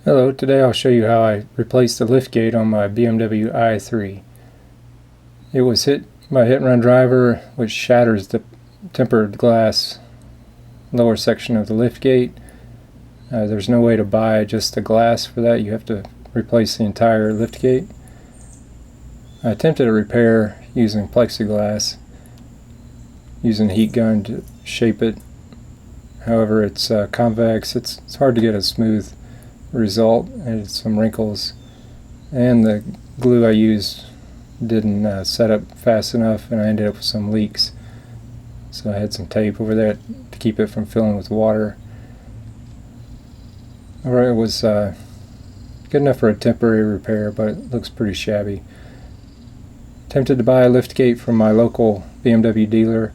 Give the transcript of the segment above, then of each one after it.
Hello, today I'll show you how I replaced the liftgate on my BMW i3. It was hit by a hit-and-run driver, which shatters the tempered glass lower section of the liftgate. There's no way to buy just the glass for that. You have to replace the entire liftgate. I attempted a repair using plexiglass, using a heat gun to shape it. However, it's convex. It's hard to get a smooth result. It had some wrinkles, and the glue I used didn't set up fast enough, and I ended up with some leaks. So I had some tape over there to keep it from filling with water. Alright, it was good enough for a temporary repair, but it looks pretty shabby. Attempted to buy a liftgate from my local BMW dealer.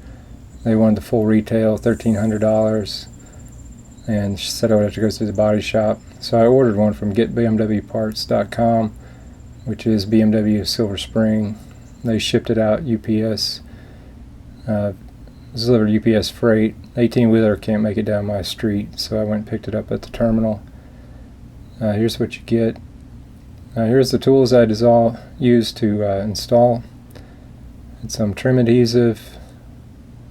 They wanted the full retail, $1,300, and she said I would have to go to the body shop. So I ordered one from getbmwparts.com, which is BMW Silver Spring. They shipped it out UPS. It was delivered UPS freight. 18-wheeler can't make it down my street, so I went and picked it up at the terminal. Here's what you get. Here's the tools I used to install. It's some trim adhesive,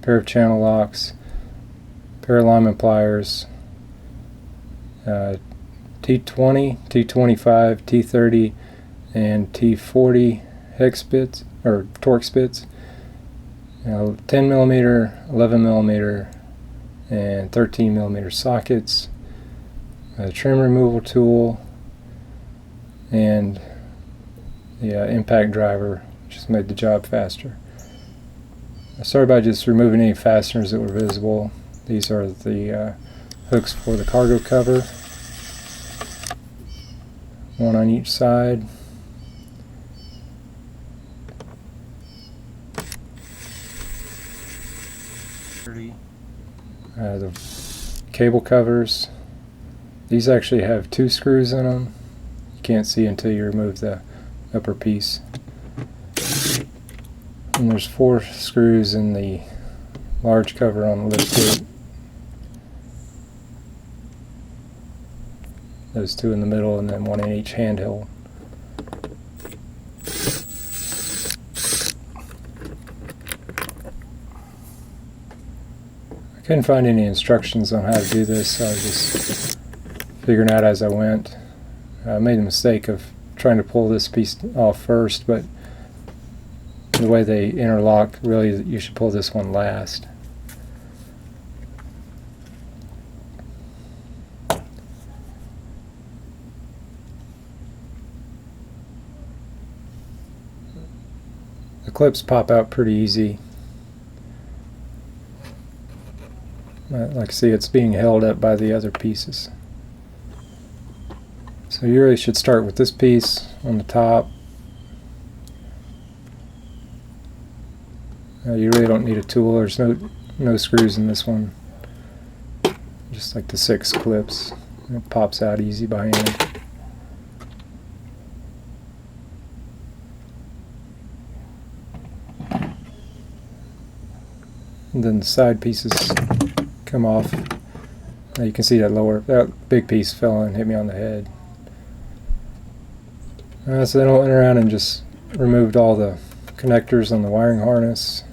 pair of channel locks, pair of alignment pliers, T20, T25, T30, and T40 hex bits or torque spits. 10 millimeter, 11 millimeter, and 13 millimeter sockets. A trim removal tool, and the impact driver, which just made the job faster. I started by just removing any fasteners that were visible. These are the hooks for the cargo cover, one on each side. The cable covers. These actually have 2 screws in them. You can't see until you remove the upper piece. And there's 4 screws in the large cover on the liftgate. Those 2 in the middle, and then 1 in each handhill. I couldn't find any instructions on how to do this, so I was just figuring out as I went. I made the mistake of trying to pull this piece off first, but the way they interlock, really you should pull this one last. The clips pop out pretty easy. Like I see, it's being held up by the other pieces. So you really should start with this piece on the top. You really don't need a tool. There's no screws in this one. Just like the 6 clips. It pops out easy by hand. And then the side pieces come off. You can see that big piece fell and hit me on the head. So then I went around and just removed all the connectors on the wiring harness.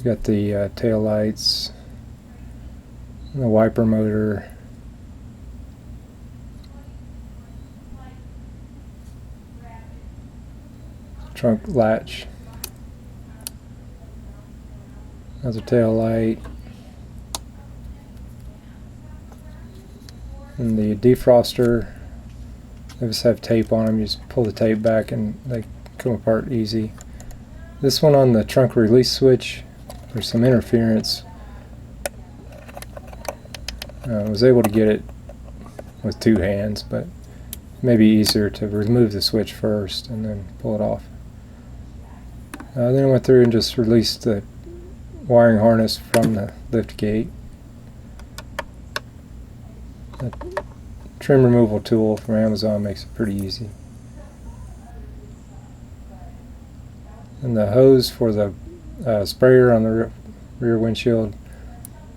Got the tail lights, and the wiper motor, trunk latch, another tail light, and the defroster. They just have tape on them. You just pull the tape back and they come apart easy. This one on the trunk release switch, there's some interference. I was able to get it with 2 hands, but it may be easier to remove the switch first and then pull it off. Then I went through and just released the wiring harness from the lift gate. The trim removal tool from Amazon makes it pretty easy. And the hose for the sprayer on the rear windshield.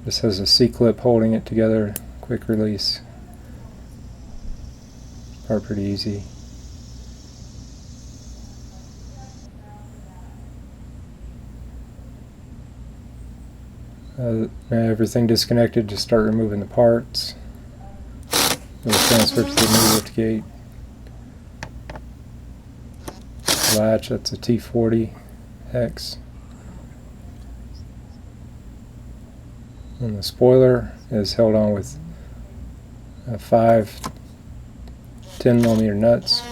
This has a C-clip holding it together, quick release. Are pretty easy. Now everything disconnected, just start removing the parts. We'll transfer to the new lift gate. Latch, that's a T40 hex. And the spoiler is held on with 5 10mm nuts.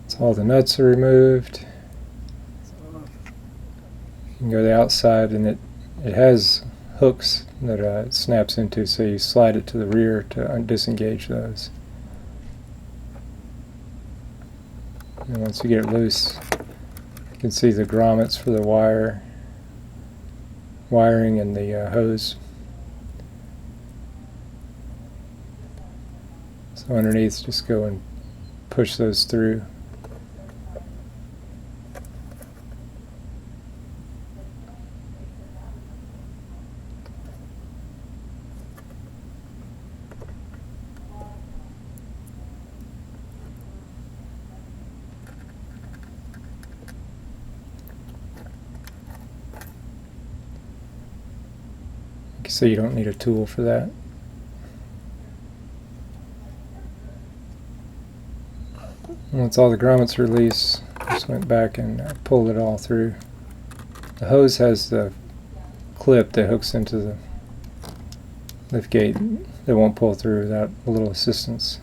So all the nuts are removed. You can go to the outside, and it has hooks that it snaps into, so you slide it to the rear to disengage those. And once you get it loose, you can see the grommets for the wiring and the hose. So underneath, just go and push those through. So you don't need a tool for that. Once all the grommets are released, just went back and pulled it all through. The hose has the clip that hooks into the lift gate that won't pull through without a little assistance.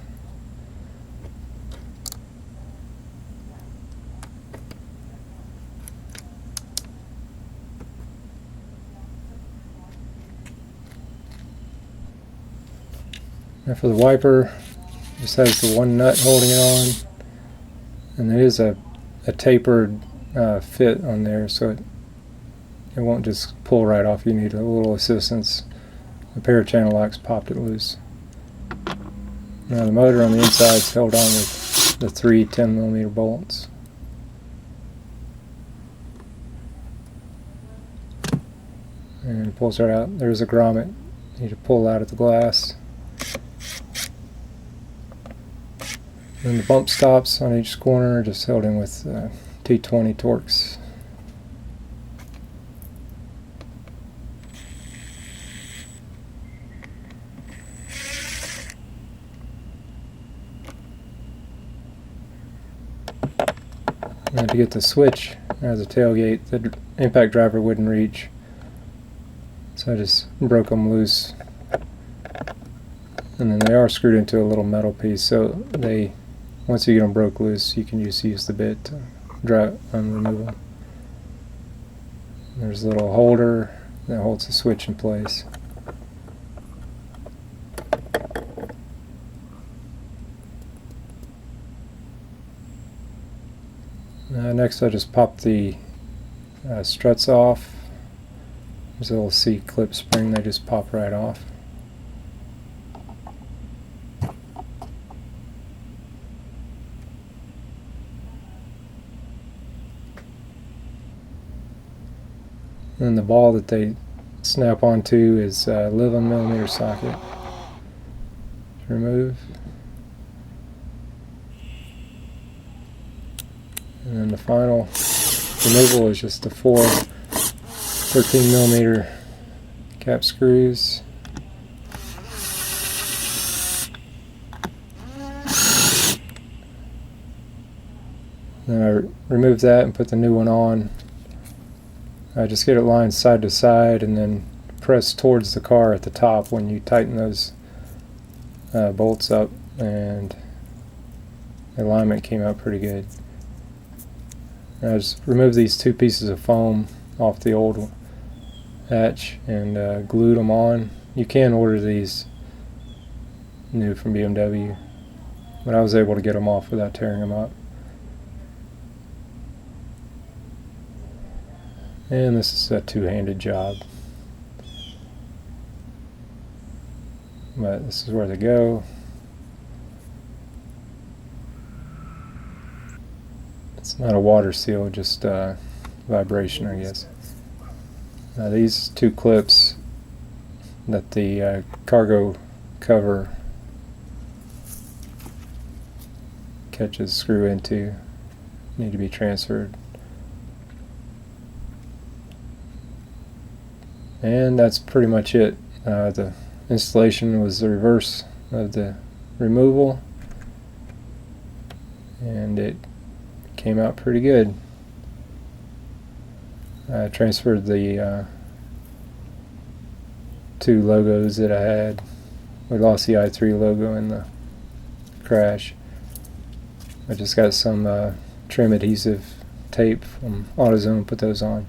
Now for the wiper, this has the one nut holding it on, and there is a tapered fit on there, so it won't just pull right off. You need a little assistance. A pair of channel locks popped it loose. Now the motor on the inside is held on with the 3 10mm bolts. And it pulls right out. There's a grommet you need to pull out of the glass. And the bump stops on each corner are just held in with T20 Torx. And to get the switch, there's a tailgate the impact driver wouldn't reach. So I just broke them loose. And then they are screwed into a little metal piece, so once you get them broke loose, you can just use the bit to remove them. There's a little holder that holds the switch in place. Next I just pop the struts off. There's a little C-clip spring, they just pop right off. And the ball that they snap onto is a 11mm socket. Remove. And then the final removal is just the 4 13mm cap screws. Then I remove that and put the new one on. I just get it lined side to side and then press towards the car at the top when you tighten those bolts up, and the alignment came out pretty good. I just removed these 2 pieces of foam off the old hatch and glued them on. You can order these new from BMW, but I was able to get them off without tearing them up. And this is a 2-handed job. but this is where they go. It's not a water seal, just vibration, I guess. Now these two clips that the cargo cover catches screw into need to be transferred. And that's pretty much it. The installation was the reverse of the removal, and it came out pretty good. I transferred the two logos that I had. We lost the i3 logo in the crash. I just got some trim adhesive tape from AutoZone, put those on.